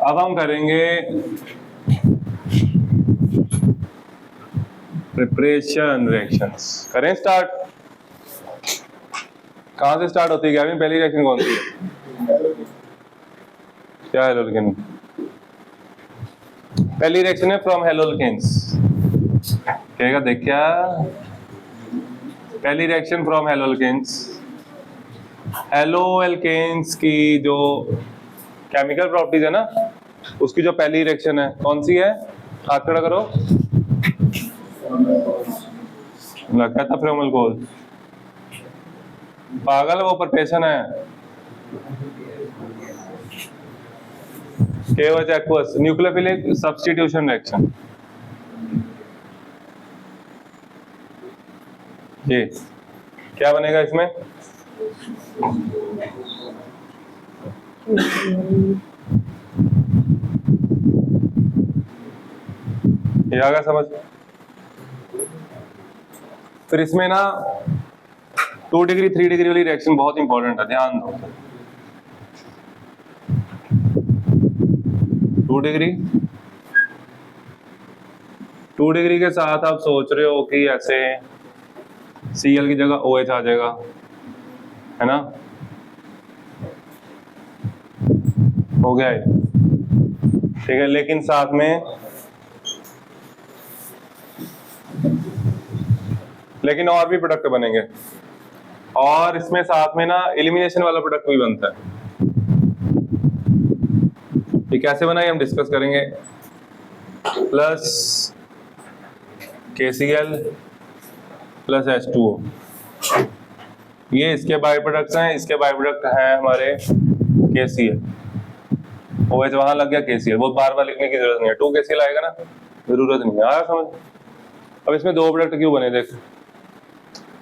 अब हम करेंगे प्रिपरेशन रिएक्शंस। करें स्टार्ट। कहां से स्टार्ट होती है क्या? पहली रिएक्शन कौन सी है? क्या हेलोल्केन? पहली रिएक्शन है फ्रॉम हेलोल्केन्स। कहेगा देख क्या, पहली reaction from haloalkanes. Halo alkanes की जो केमिकल प्रॉपर्टीज है ना, उसकी जो पहली रिएक्शन है कौन सी है? हाथ खड़ा करो। लगता था फ्रोमल कोल। पागल, वो परपेशन है। KOH aqueous nucleophilic substitution reaction. ये क्या बनेगा इसमें? ये आ गया समझ? फिर इसमें ना 2 डिग्री 3 डिग्री वाली रिएक्शन बहुत इंपॉर्टेंट है, ध्यान दो। 2 डिग्री के साथ आप सोच रहे हो कि ऐसे Cl की जगह OH आ जाएगा, है ना? हो गया है, ठीक है। लेकिन साथ में और भी प्रोडक्ट बनेंगे, और इसमें साथ में ना एलिमिनेशन वाला प्रोडक्ट भी बनता है। ये कैसे बना, हम डिस्कस करेंगे। प्लस KCl प्लस H2O, ये इसके बाय प्रोडक्ट्स हैं। इसके बाय प्रोडक्ट हैं हमारे KCl। OH वहां लग गया, KCl वो बार बार लिखने की जरूरत नहीं है। 2KCl आएगा ना, जरूरत नहीं है। आया समझ? अब इसमें 2 प्रोडक्ट क्यों बने देख।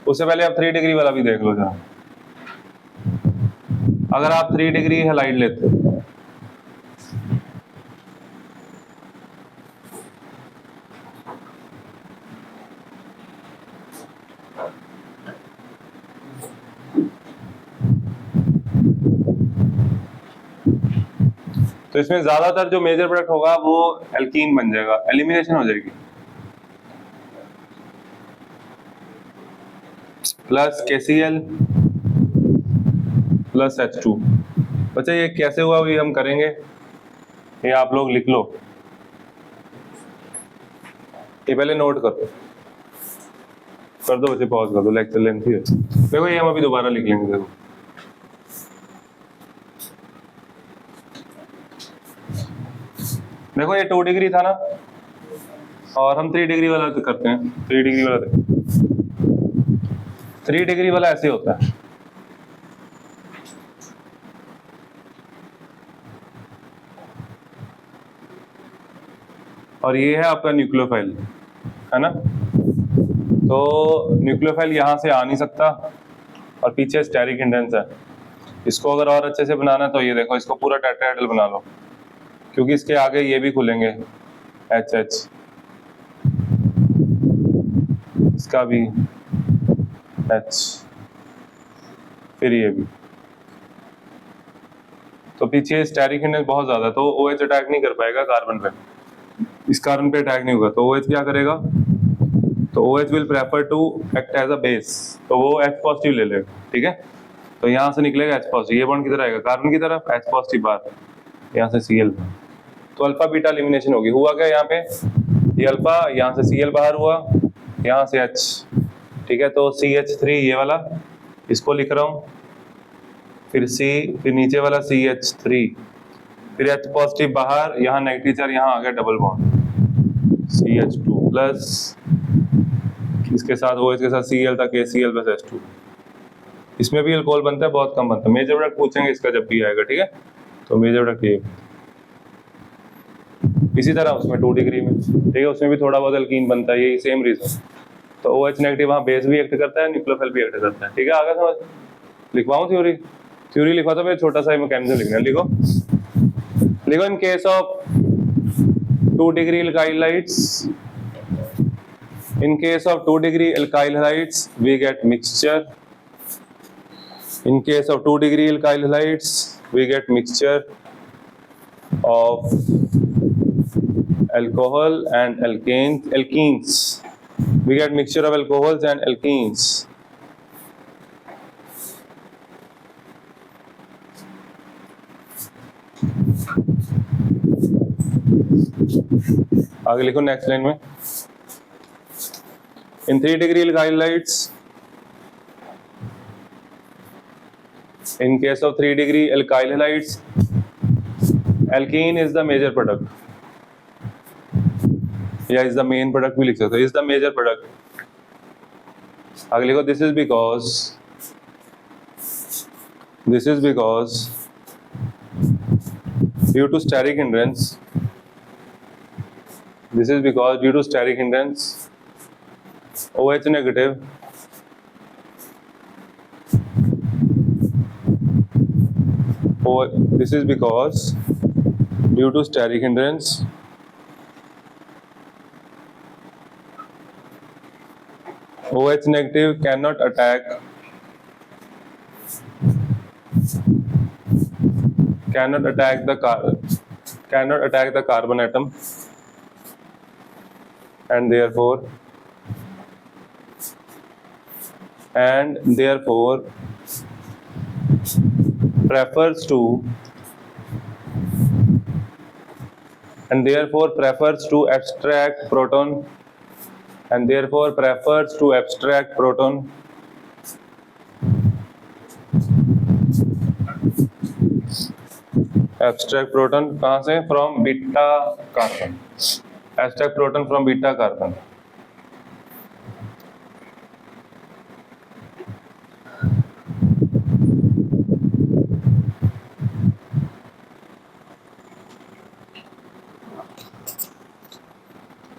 उससे पहले आप 3 डिग्री वाला भी देख लो जरा। अगर आप 3 डिग्री हैलाइड लेते हो, तो इसमें ज्यादातर जो मेजर प्रोडक्ट होगा वो एल्कीन बन जाएगा, एलिमिनेशन हो जाएगी। Plus KCl plus H2। बच्चा ये कैसे हुआ ये हम करेंगे, ये आप लोग लिख लो। ये पहले नोट कर दो बच्चे, पॉज कर दो, लेक्चर लेंथी है। देखो ये हम अभी दोबारा लिख लेंगे। देखो ये 2 डिग्री था ना, और हम 3 डिग्री वाला करते हैं। 3 डिग्री वाला 3 डिग्री वाला ऐसे होता है। और ये है आपका न्यूक्लियोफाइल, है ना? तो न्यूक्लियोफाइल यहाँ से आ नहीं सकता, और पीछे स्टेरिक हिंडेंस है। इसको अगर और अच्छे से बनाना है तो ये देखो, इसको पूरा टेट्राहेड्रल बना लो, क्योंकि इसके आगे ये भी खुलेंगे, HH, इसका भी H, फिर ये भी। तो पीछे स्टेरिक हिंडेंस बहुत ज्यादा है, तो OH अटैक नहीं कर पाएगा कार्बन पे। इस कार्बन पे अटैक नहीं होगा, तो OH क्या करेगा? तो OH will prefer to act as a base, तो वो H पॉजिटिव ले लेगा, ठीक है। तो यहाँ से निकलेगा H पॉजिटिव, ये बॉन्ड किधर आएगा? कार्बन की तरफ, H पॉजिटिव बाहर, यहाँ से Cl। तो अल्फा बीटा एलिमिनेशन होगी। हुआ क्या यहाँ पे? ये अल्फा, यहाँ से Cl बाहर हुआ, यहाँ से H, ठीक है। तो CH3 ये वाला, इसको लिख रहा हूँ, फिर C, फिर नीचे वाला CH3, फिर H पॉजिटिव बाहर, यहाँ नेगेटिव चार्ज, यहाँ आ गया डबल बॉन्ड CH2 प्लस, इसके साथ OH के साथ Cl था, KCl प्लस H2। इसमें भी अल्कोहल बनता है, बहुत कम बनता है। मेजर प्रोडक्ट पूछेंगे इसका जब भी आएगा, ठीक है। तो मेजर प्रोडक्ट ये, इसी तरह उसमें 2 डिग्री में, ठीक है, उसमें भी थोड़ा बहुत एल्कीन बनता है, यही सेम रीजन। तो OH नेगेटिव वहाँ बेस भी एक्ट करता है, न्यूक्लियोफाइल भी एक्ट करता है, ठीक है। आगे समझ? लिखवाऊं थ्योरी लिखवा तो मैं छोटा सा मैकेनिज्म लिखना। लिखो in case of 2 degree alkyl halides, in case of 2 degree alkyl halides we get mixture. In case of 2 degree alkyl halides we get mixture of alcohol and alkenes. We get mixture of alcohols and alkenes. आगे लिखो next line में, in 3 degree alkyl halides, in case of 3 degree alkyl halides, alkene is the major product, या is the main product भी लिख सकते हो, is the major product. आगे लिखो this is because due to steric hindrance, OH negative this is because due to steric hindrance OH negative cannot attack the carbon atom, and therefore prefers to abstract proton कहाँ से, from beta carbon, abstract proton from beta carbon.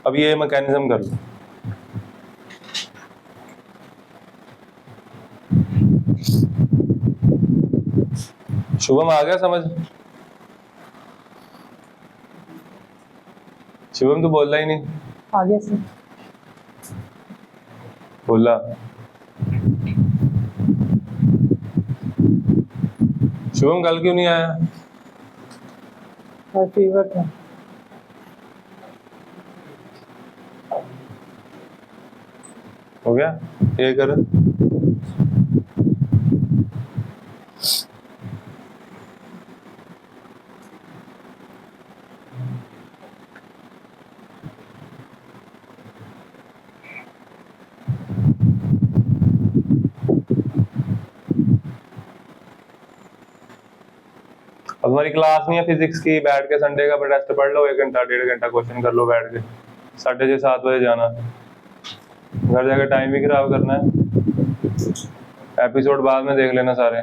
अब ये mechanism कर लो, शुभम आ गया समझ? शुभम तो बोल रहा ही नहीं। आ गया सर। बोला शुभम कल क्यों नहीं आया? फीवर था। हो गया ये कर। अब हमारी क्लास नहीं है फिजिक्स की, बैठ के संडे का टेस्ट पढ़ लो, 1 घंटा 1.5 घंटा क्वेश्चन कर लो बैठ के। 6:30 7 बजे जाना, घर जाकर टाइम भी खराब करना है। एपिसोड बाद में देख लेना सारे।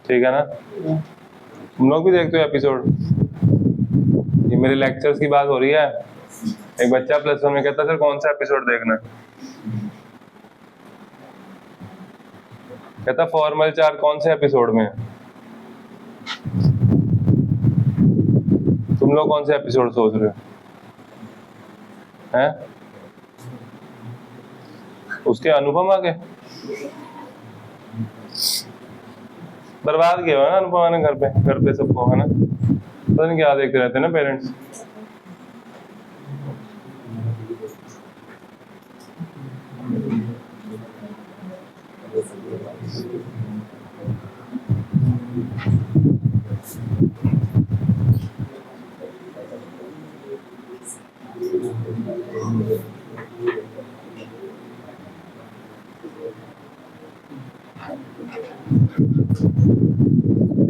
ठीक है ना? तुम लोग भी देखते हो एपिसोड? ये मेरे लेक्चर्स की बात हो रही है। एक बच्चा +1 में कहता सर कौन सा एपिसोड देखना है? कहता फॉर्मल 4 कौन से एपिसोड में है? तुम लोग कौन से एपिसोड सोच रहे हो? हैं? उसके अनुपमा के बर्बाद किया हुआ ना अनुपमा ने घर पे सबको, है ना? पता नहीं क्या देखते रहते हैं ना पेरेंट्स।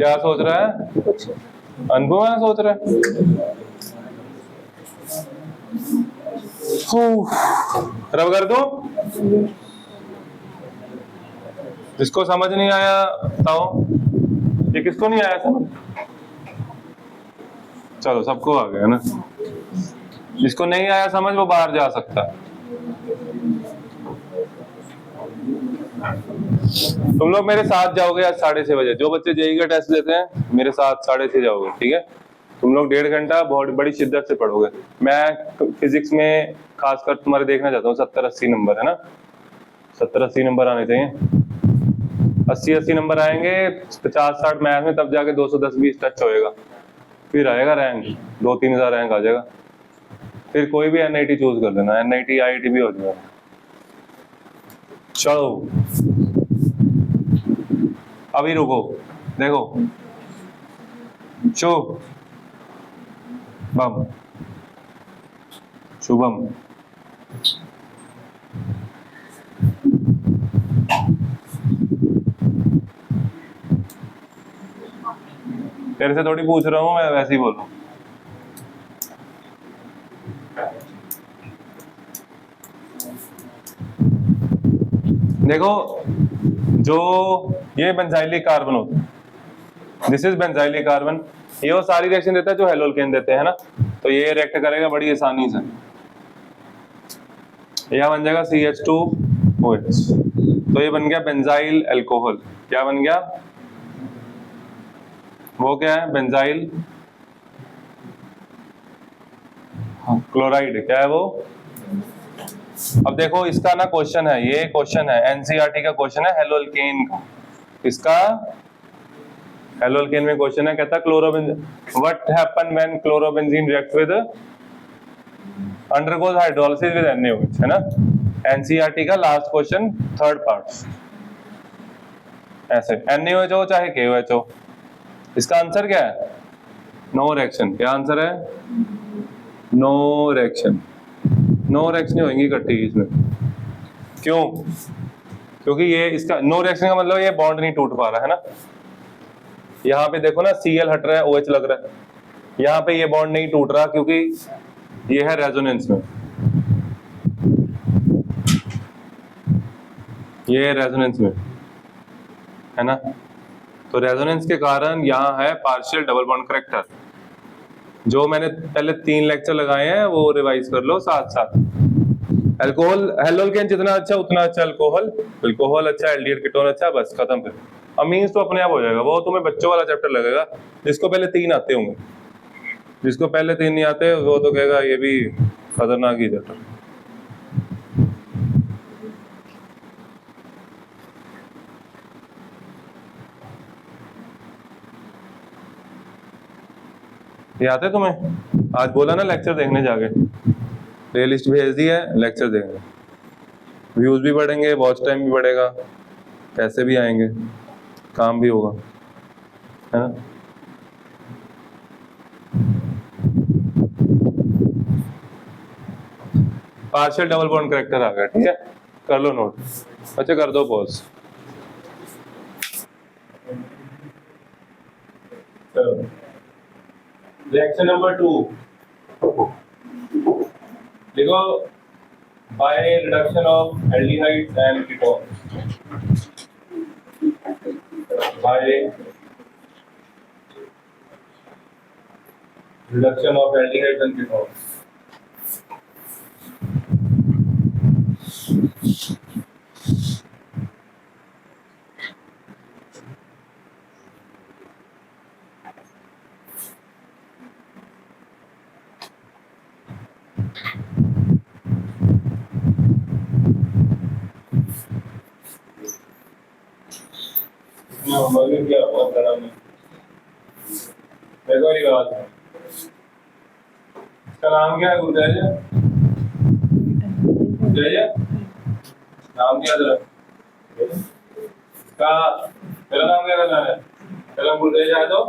क्या सोच रहा है? अनुपमा सोच रहा है। रब कर दो। जिसको समझ नहीं आया बताओ, ये किसको नहीं आया समझ? चलो सबको आ गया ना। जिसको नहीं आया समझ वो बाहर जा सकता है। तुम लोग मेरे साथ जाओगे आज 6:30 बजे। जो बच्चे जेईई का टेस्ट देते हैं मेरे साथ 6:30 जाओगे, ठीक है? तुम लोग 1.5 घंटा बहुत बड़ी शिद्दत से पढ़ोगे। मैं फिजिक्स में खासकर तुम्हारे देखना चाहता हूँ 70-80 नंबर, है ना? 70-80 नंबर आने चाहिए। 80-80 नंबर आएंगे 50-60 मैथ में, तब जाके 210-20 टच होएगा, फिर आएगा रैंक, 2-3 हज़ार रैंक आ जाएगा। फिर कोई भी NIT चूज कर लेना, NIT IIT भी हो जाएगा। चलो अभी रुको, देखो शुभ बम शुभम, तेरे से थोड़ी पूछ रहा हूँ मैं, वैसे ही बोल रहा हूँ। देखो जो ये बेंजाइलिक कार्बन होता है, दिस इज बेंजाइलिक कार्बन, ये वो सारी रिएक्शन देता है जो हेलोल्केन देते हैं ना, तो ये रिएक्ट करेगा बड़ी आसानी से। यह बन जाएगा CH2OH, तो ये बन गया बेंजाइल अल्कोहल। क्या बन गया? वो क्या है? Benzyl chloride. क्या है वो? अब देखो इसका ना क्वेश्चन है, ये क्वेश्चन है NCERT का क्वेश्चन है हेलोल्केन का। इसका हेलोल्केन में क्वेश्चन है, कहता chlorobenzene, what happen when chlorobenzene react with undergoes hydrolysis with NaOH, है ना? NCERT का लास्ट क्वेश्चन, थर्ड पार्ट। ऐसे NaOH हो चाहे KOH हो, इसका आंसर क्या है? No reaction. क्या आंसर है? No reaction. नो रिएक्शन होंगी इकट्ठी इसमें। क्यों? क्योंकि ये इसका नो रिएक्शन का मतलब ये बॉन्ड नहीं टूट पा रहा है ना। यहाँ पे देखो ना Cl हट रहा है, OH लग रहा है, यहाँ पे ये बॉन्ड नहीं टूट रहा क्योंकि ये है रेजोनेंस में, ये रेजोनेंस में है ना। तो रेजोनेंस के कारण यहाँ है पार्शियल डबल बॉन्ड करेक्टर। जो मैंने पहले 3 लेक्चर लगाए हैं वो रिवाइज कर लो साथ साथ। अल्कोहल, हेलोल्केन जितना अच्छा उतना अच्छा अल्कोहल, अल्कोहल अच्छा, एल्डिहाइड कीटोन अच्छा, बस खत्म। फिर अमीन्स तो अपने आप हो जाएगा, वो तुम्हें बच्चों वाला चैप्टर लगेगा। जिसको पहले 3 आते होंगे, जिसको पहले 3 नहीं आते वो तो कहेगा ये भी खतरनाक ही चैप्टर। ये आते तुम्हें? आज बोला ना लेक्चर देखने जाके, प्लेलिस्ट भेज दी है, लेक्चर देंगे, व्यूज भी बढ़ेंगे, वॉच टाइम भी बढ़ेगा, पैसे भी आएंगे, काम भी होगा, है ना। पार्शियल डबल बॉन्ड करेक्टर आ गया, ठीक है, कर लो नोट। अच्छा कर दो पॉज। चलो रिएक्शन नंबर 2 देखो, by reduction of aldehydes and ketones, by reduction of aldehydes and ketones, क्या हुआ तरह में देखो ये बात है। इसका नाम क्या है? गुरजय नाम क्या जरा का? मेरा नाम क्या करना है? चलो गुरजय आ जाओ।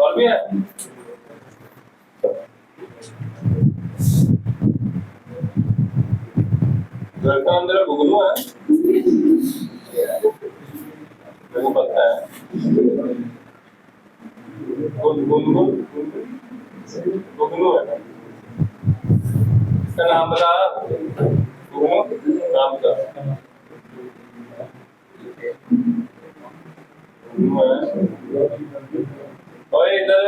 और भी है घर का अंदर गुगलू है, मेरे को पता है। गुगलू है, इसका नाम बता। गुगलू नाम का और इधर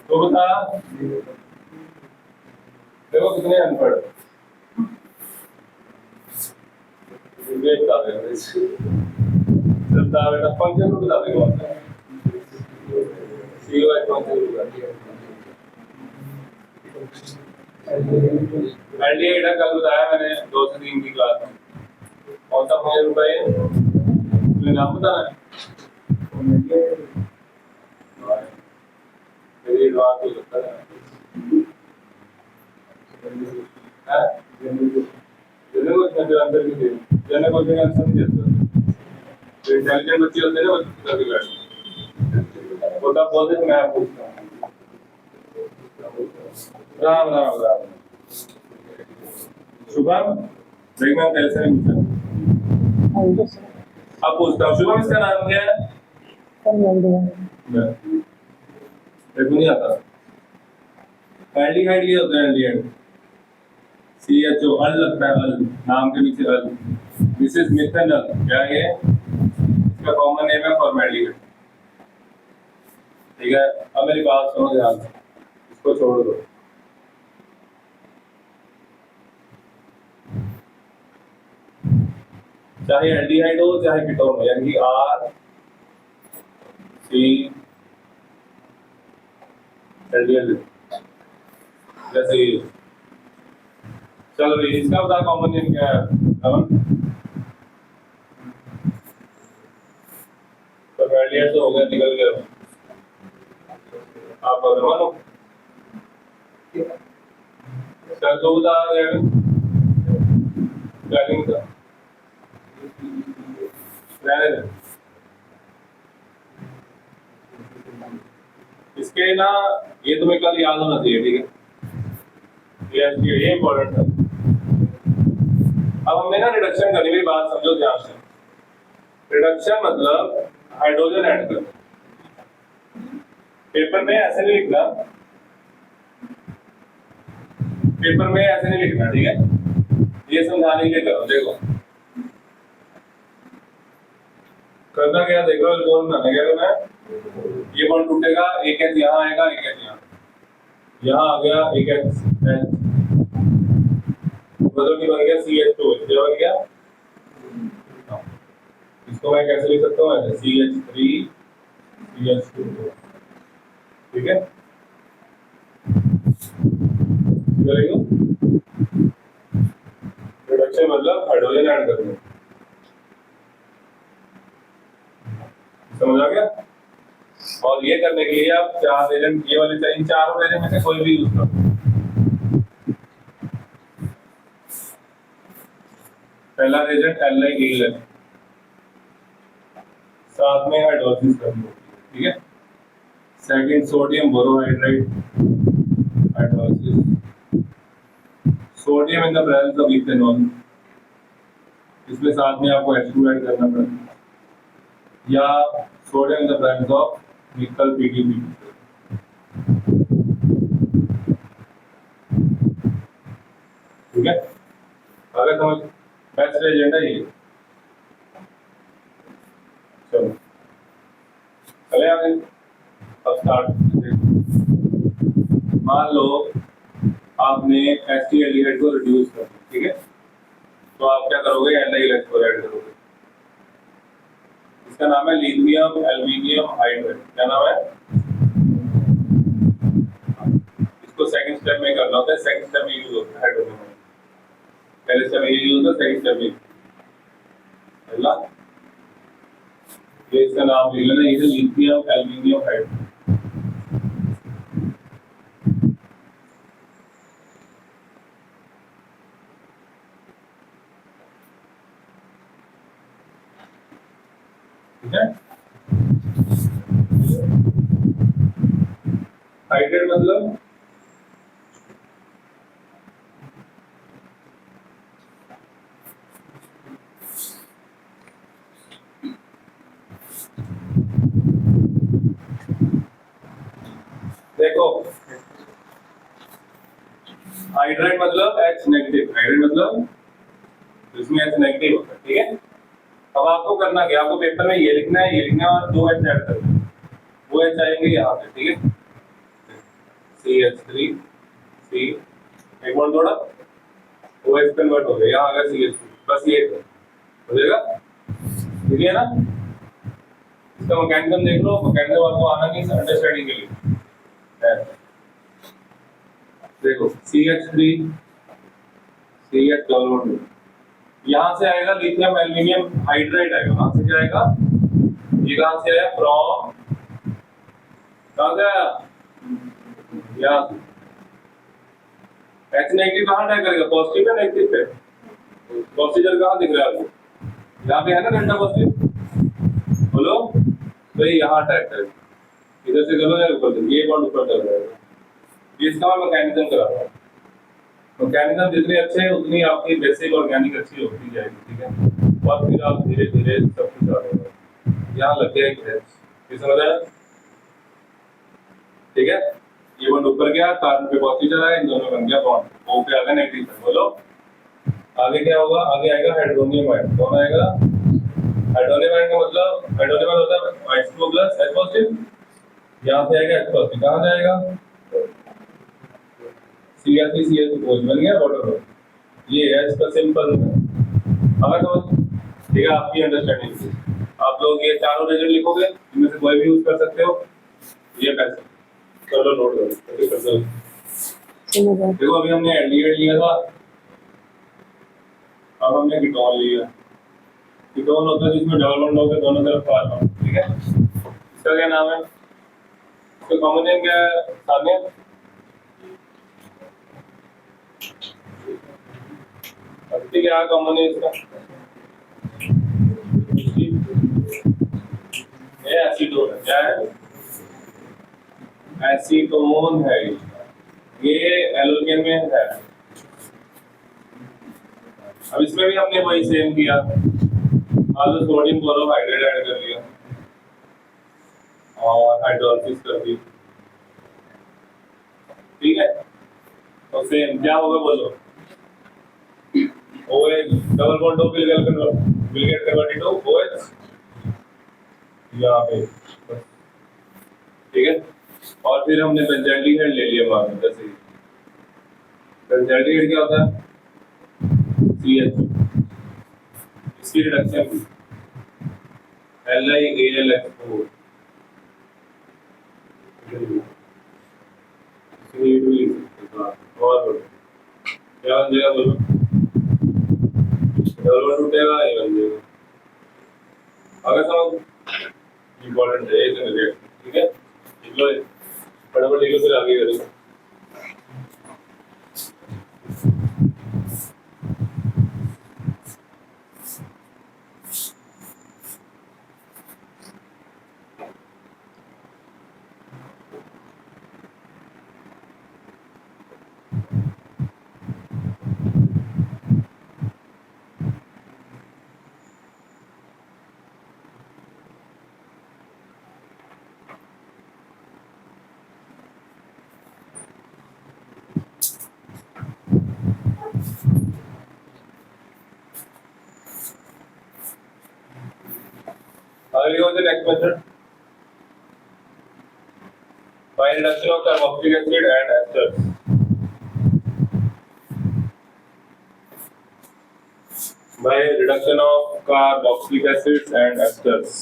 तो बता, देखो कितने अनपढ़ बेटा फंक्शन को बता देगा। एल्डिहाइड कल बताया मैंने 2 से 3 की क्लास में। कौन सा मुझे बताइए, मुझे नाम बताना है। मेरी बात हो सकता है जनरल क्वेश्चन के आंसर भी दे, जनरल क्वेश्चन का आंसर नहीं देता। जो इंटेलिजेंट बच्चे होते हैं ना, वो कभी बैठते वो तब बोलते हैं मैं पूछता हूँ। राम राम राम। शुभम देख, मैं पहले से नहीं पूछा, अब पूछता हूँ। शुभम इसका नाम क्या है? देखो नहीं आता। एल्डिहाइड ये होता है, एल्डिहाइड CHO अल लगता है, अल नाम के पीछे अल। This is methanol. क्या ये? इसका कॉमन नेम है फॉर्मेल्डिहाइड। ठीक है, अब मेरी बात सुनो ध्यान से, इसको छोड़ दो। चाहे एल्डिहाइड हो चाहे कीटोन हो, यानी कि RC एल्डिहाइड जैसे ये। चलो भाई, इसका बता कॉमन नेम क्या है? तो एल्डिहाइड तो हो गया, निकल गया। आप मानो सर तो बता इसके ना, ये तुम्हें कल याद होना चाहिए, ठीक है? ये इंपॉर्टेंट है। अब हमने ना रिडक्शन करनी, मेरी बात समझो ध्यान से। रिडक्शन मतलब हाइड्रोजन ऐड करना। पेपर में ऐसे नहीं लिखना, पेपर में ऐसे नहीं लिखना, ठीक है? ये समझाने के लिए करो। देखो करना क्या, देखो बॉन्ड बनाना क्या करना है। ये बॉन्ड टूटेगा, एक एच यहाँ आएगा, एक एच यहाँ आ गया, एक एच मतलब कि बन गया CH2। क्या बन गया? इसको मैं कैसे लिख सकता हूँ? CH3 CH2। ठीक है, रिडक्शन मतलब हाइड्रोजन ऐड करना। समझ आ गया? और ये करने के लिए आप 4 एजेंट, ये वाले चाहिए, 4 एजेंट में से कोई भी यूज करो। पहला एजेंट एल्डिहाइड है, साथ में हाइड्रोलिसिस कर लो, ठीक है? Second sodium borohydride hydrolysis, sodium in the presence of ethanol, इसमें साथ में आपको H2 ऐड करना पड़ेगा, या sodium in the presence of निकल PDB। ठीक है, अगर समझ बेस्ट एजेंट है ये। चलो चले आगे, अब स्टार्ट। मान लो आपने एल्डिहाइड को रिड्यूस कर, ठीक है? तो आप क्या करोगे? एल्डिहाइड को ऐड करोगे। इसका नाम है लिथियम एल्यूमिनियम हाइड्राइड। क्या नाम है? इसको सेकंड स्टेप में करना होता है, सेकंड स्टेप में यूज होता है हाइड्रोजन। पहले स्टेप में ये यूज होता है, सेकंड स्टेप में पहला ये इसका नाम लिख लेना, ये है लिथियम एल्यूमिनियम हाइड्राइड। ठीक है, हाइड्राइड मतलब देखो, हाइड्राइड मतलब H नेगेटिव, हाइड्राइड मतलब इसमें H नेगेटिव होता है, ठीक है? अब आपको करना क्या, आपको पेपर में ये लिखना है, ये लिखना है, और 2 H ऐड करना है। वो H आएंगे यहाँ पे, ठीक है? CH3 C, एक बार थोड़ा OH कन्वर्ट हो गया, यहाँ आ गया CH2, बस ये हो जाएगा। ठीक है ना? इसका मैकेनिज्म देख लो, मैकेनिज्म आपको आना नहीं, अंडरस्टैंडिंग के लिए। देखो CH3 CH डबल बॉन्ड, यहाँ से आएगा लिथियम एल्यूमिनियम हाइड्राइड आएगा, वहां से क्या आएगा, ये कहां से आया, फ्रॉम, कहां से आया, यहाँ H नेगेटिव कहां अटैक करेगा, पॉजिटिव या नेगेटिव पे, पॉजिटिव कहां दिख रहा है आपको, यहाँ पे है ना डेल्टा पॉजिटिव, बोलो तो ये यहाँ अटैक करेगा, इधर से गलो या ऊपर से, ये बॉन्ड ऊपर चल जाएगा, ये इसका मैं मैकेनिज्म करा रहा हूँ। मैकेनिज्म जितने अच्छे हैं उतनी आपकी बेसिक ऑर्गेनिक अच्छी होती जाएगी, ठीक है, और फिर आप धीरे धीरे सब कुछ आ जाएगा। यहाँ लग गया एक है, समझ आया, ठीक है, ये बॉन्ड ऊपर गया, कार्बन पे पॉजिटिव चला है, इन दोनों बन गया बॉन्ड, O पे आ गया नेगेटिव, बोलो आगे क्या होगा, आगे आएगा हाइड्रोनियम आयन, कौन आएगा, हाइड्रोनियम आयन का मतलब, हाइड्रोनियम आयन होता है H2 प्लस H पॉजिटिव, यहाँ से आएगा H पॉजिटिव, कहाँ जाएगा, CH3 बन गया वाटर, ये है इसका सिंपल अगर समझ, ठीक है, आपकी अंडरस्टैंडिंग, आप लोग ये चारों रिजल्ट लिखोगे, इनमें से कोई भी यूज कर सकते हो, ये कैसे, चलो नोट करो, देखो अभी हमने एल्डिहाइड लिया था, अब हमने कीटोन लिया, कीटोन होता है जिसमें डबल बॉन्ड होकर दोनों तरफ कार्बन, ठीक है, इसका क्या नाम है, इसका कॉमन नेम क्या है, सामने क्या कॉमन है इसका, ये एसीटोन है, क्या है, एसीटोन है, ये एल्केन में है। अब इसमें भी हमने वही सेम किया, आज सोडियम क्लोराइड ऐड कर लिया और हाइड्रोलिसिस कर दी, ठीक है, तो सेम क्या होगा बोलो, OH double bond will get converted to OH यहाँ पे, ठीक है, और फिर हमने बेंजाइलडिहाइड ले लिया बाद में, जैसे बेंजाइलडिहाइड क्या होता है, CH, इसकी रिडक्शन LiAlX4, और क्या बन जाएगा बोलो, डबल बॉन्ड टूटेगा, ये बन जाएगा, अगर सब इम्पोर्टेंट है ये, ठीक है, लो फटाफट लिख लो फिर आगे करेंगे। Early on the next method, by reduction of carboxylic acid and esters. By reduction of carboxylic acids and esters.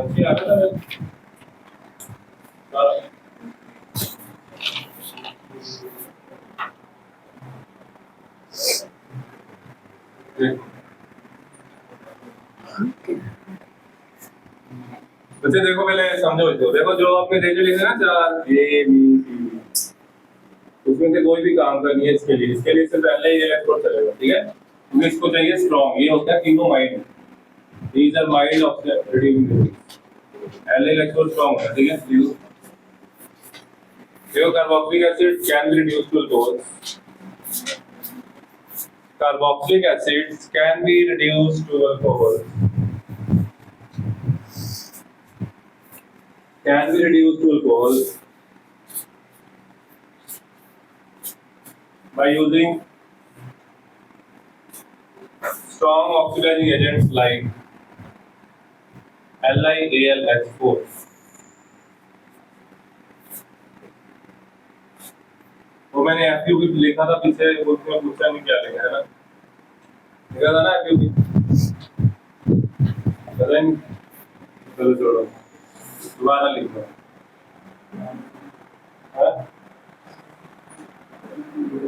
अच्छी आदत है। बच्चे देखो पहले समझो इसको, देखो जो आपने रेजो लिखे ना 4 A B C, उसमें से कोई भी काम करनी है इसके लिए सिर्फ पहले ये एक्सपोर्ट चलेगा, ठीक है, क्योंकि इसको चाहिए स्ट्रॉन्ग, ये होता है कीमोमाइड, these are mild oxidative एल एक्सपोर्ट स्ट्रॉन्ग है, ठीक है, देखो carboxylic acid can be reduced to alcohol, carboxylic acids can be reduced to alcohol, can be reduced to alcohol by using strong oxidizing agents like LiAlX4, वो मैंने FU भी लिखा था पीछे, उसमें पूछा नहीं क्या लिखा है ना, लिखा था ना एफयू भी, पता नहीं, चलो छोड़ो, दोबारा लिखो। हाँ?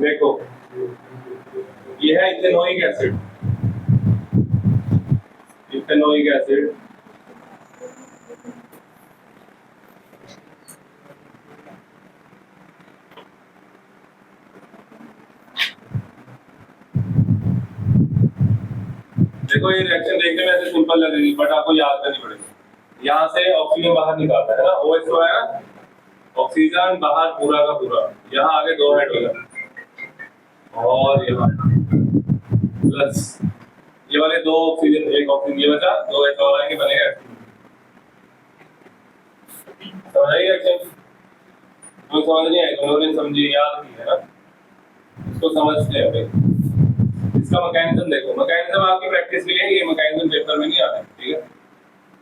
देखो ये है इथेनोइक एसिड, इथेनोइक एसिड देखो ये रिएक्शन देखने में ऐसे सिंपल लगेगी बट आपको याद करनी पड़ेगी। यहाँ से ऑक्सीजन बाहर निकालता है ना, OH तो है ना, ऑक्सीजन बाहर पूरा का पूरा, यहाँ आगे 2 हाइड्रोजन और यहाँ प्लस ये वाले 2 ऑक्सीजन, 1 ऑक्सीजन ये बचा, 2 H और आएंगे, बनेगा। समझ आई रिएक्शन? कोई समझ नहीं आई, तुम समझी, याद नहीं है ना, इसको समझते हैं भाई। इसका मैकेनिज्म देखो, मैकेनिज्म आपकी प्रैक्टिस के लिए, ये मैकेनिज्म पेपर में नहीं आता, ठीक है।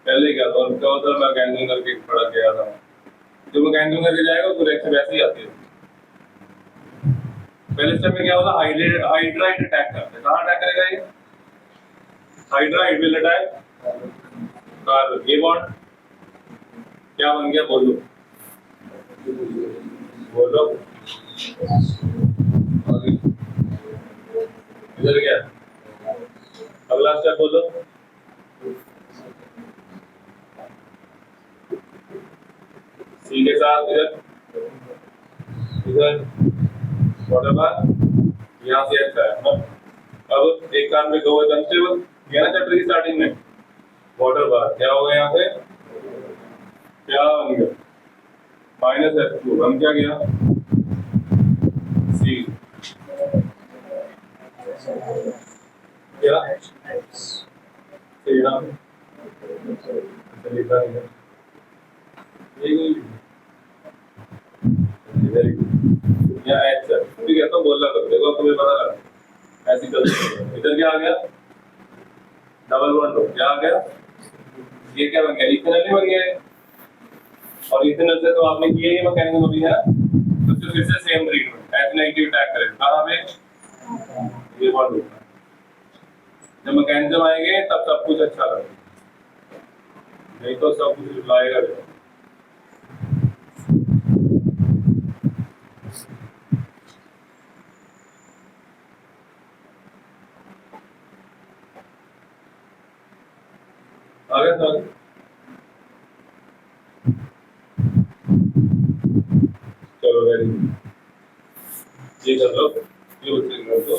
पहले क्या था, क्या होता है, मैकेनिज्म करके पढ़ा गया था, जो मैकेनिज्म करके जाएगा उसको रिएक्शन वैसे ही आती है। पहले स्टेप में क्या होता है, हाइड्राइड अटैक करते हैं, कहाँ अटैक करेगा ये, हाइड्राइड विल अटैक कार्बन, ये बॉन्ड क्या बन गया, बोलो बोलो, इधर क्या, अगला स्टेप बोलो, सी के साथ इधर इधर वाटर बार, यहाँ से अच्छा है ना। अब एक काम में 2 अनस्टेबल, ये ना चैप्टर की स्टार्टिंग में, वाटर बार क्या हो गया, यहाँ से क्या बन गया, -H2, हम क्या गया, सी क्या सी ना, लिखा नहीं है ये, या H है, ठीक है, तो बोलना कर, देखो तुम्हें पता लगा ऐसी कर, इधर क्या आ गया, डबल बॉन्ड, क्या आ गया, ये क्या बन गया, इथेनॉल ही बन गया, और इथेनॉल से तो आपने किया ये मैकेनिज्म अभी है, तो फिर से same treatment, H negative attack करेगा, कहाँ पे, ये बॉन्ड होगा, जब मैकेनिज्म आएंगे तब सब कुछ अच्छा लगेगा, नहीं तो सब कुछ लाएगा। आगे सर, चलो वेरी गुड, ये कर लो, ये उसे कर दो,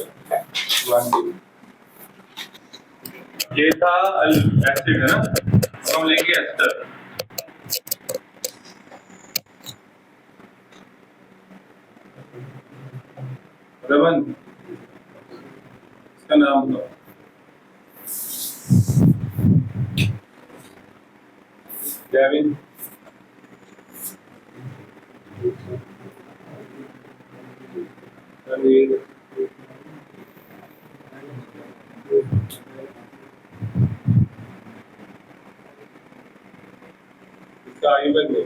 ये था एसिड है ना, अब हम लेंगे एस्टर, रमन इसका नाम बताओ, गैविन, रणवीर, इसका आयु बन गई,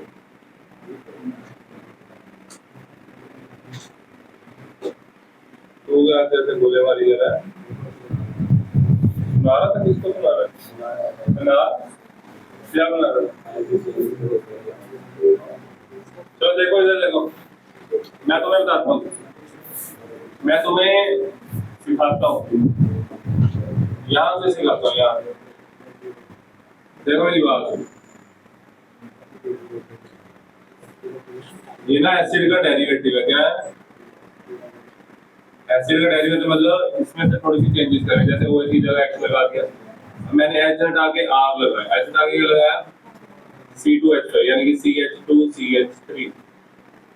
तो क्या जैसे गोलेबारी कर रहा है, मारा था किसको, तो मारा क्या बना रहा, चलो देखो इधर देखो, मैं तुम्हें बताता हूँ, मैं तुम्हें सिखाता हूँ, यहाँ से सिखाता हूँ, यहाँ देखो मेरी बात, ये ना एसिड का डेरिवेटिव है, क्या है, एसिड का डेरिवेटिव मतलब इसमें से थोड़ी सी चेंजेस करें, जैसे वो की जगह X लगा दिया, मैंने H हटा के R लगाया, H हटा के लगाया C2H5 यानी कि CH2CH3,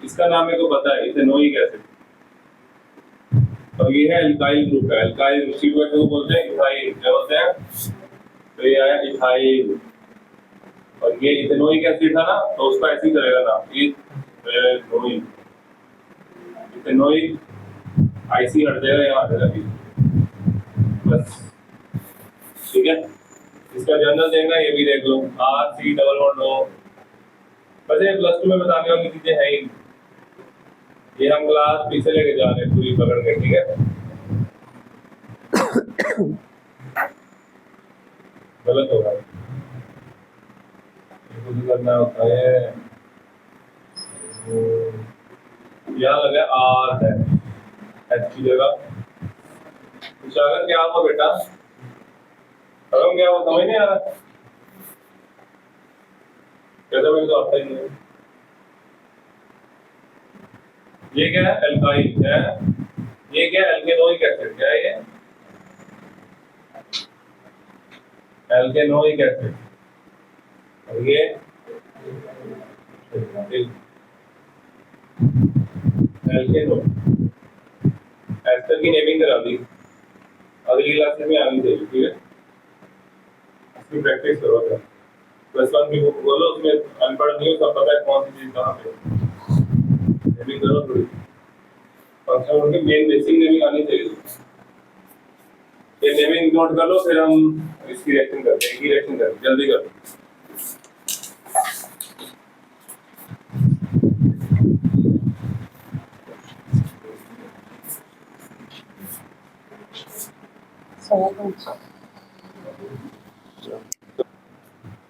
इसका नाम मेरे को पता है, इथेनोइक एसिड, और ये है एल्काइल ग्रुप है, एल्काइल ग्रुप, C2H को बोलते हैं इथाइल, क्या बोलते हैं, तो ये आया इथाइल, और ये इथेनोइक एसिड था ना, तो उसका ऐसे ही करेगा नाम, इथेनोइक, इथेनोइक आईसी हट जाएगा, यहाँ आ जाएगा बस, ठीक है। इसका जर्नल देखना, ये भी देख लो, RC डबल बॉन्ड O, वैसे प्लस 2 में बताने वाली चीजें है ही, ये हम क्लास पीछे लेके जा रहे हैं पूरी पकड़ के, ठीक है। गलत होगा, कुछ करना होता है। यहाँ लगा आर है एच की जगह। विशाखा क्या हुआ बेटा? अगर क्या हुआ समझ नहीं आ रहा कैसे, मुझे तो आता ही नहीं। ये क्या है? एल्काइल है। ये क्या है? एल्केनोइक एसिड। क्या है ये? एल्केनोइक एसिड। और ये एल्केनो। एस्टर की नेमिंग करा दी, अगली क्लास में आनी चाहिए, ठीक है। इसकी प्रैक्टिस करो। प्लस वन की बुक बोलो, उसमें अनपढ़ नहीं हो, सब पता है कौन सी चीज कहाँ पे। नेमिंग करो थोड़ी, फंक्शन उनके मेन बेसिक नेमिंग आनी चाहिए। ये नेमिंग नोट कर लो, फिर हम इसकी रिएक्शन करते हैं। रिएक्शन करते जल्दी करो।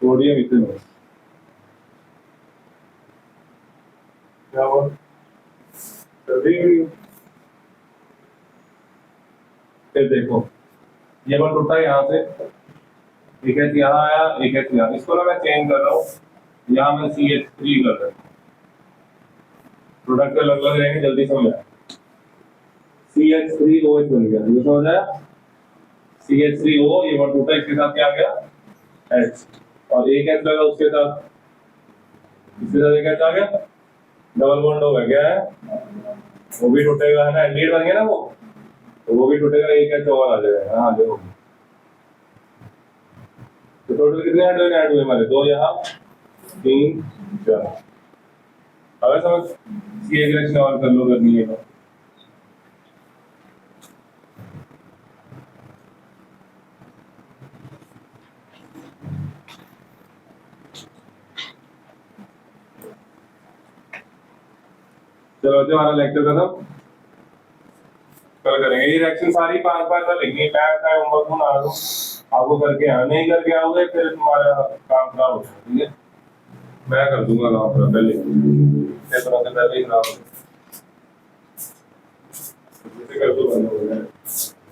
सोडियम इथेनॉल क्या हुआ? फिर देखो ये वन टूटा यहाँ से, एक एच यहाँ आया, एक एच यहाँ। इसको ना मैं चेंज कर रहा हूँ, यहाँ मैं CH3 कर रहा हूँ। प्रोडक्ट अलग अलग रहेंगे, जल्दी समझ आया। CH3OH बन गया, ये समझ आया। CH3O, ये वन टूटा, इसके साथ क्या आ गया? H। और एक एच लगा उसके साथ, इसके साथ एक एच आ गया, डबल बॉन्ड हो गया। क्या है? वो भी टूटेगा, है ना, एल्डिहाइड बन गया ना वो, तो वो भी टूटेगा, एक एच और आ जाएगा। हाँ देखो, तो टोटल कितने हाइड्रोजन ऐड हुए हमारे? दो यहाँ, 3, 4। अगर समझ सी एक रिएक्शन और कर लो, करनी है तो। चलो, हमारा लेक्चर खत्म। कल करेंगे ये रिएक्शन सारी 5 बार का लिखनी है। मैं होमवर्क बना दूं, आपको करके आना, नहीं करके आओगे फिर तुम्हारा काम खराब हो जाएगा, ठीक है। मैं कर दूंगा काम पूरा पहले, पेपर से पहले ही खराब हो जाएगा। कर दो बंद।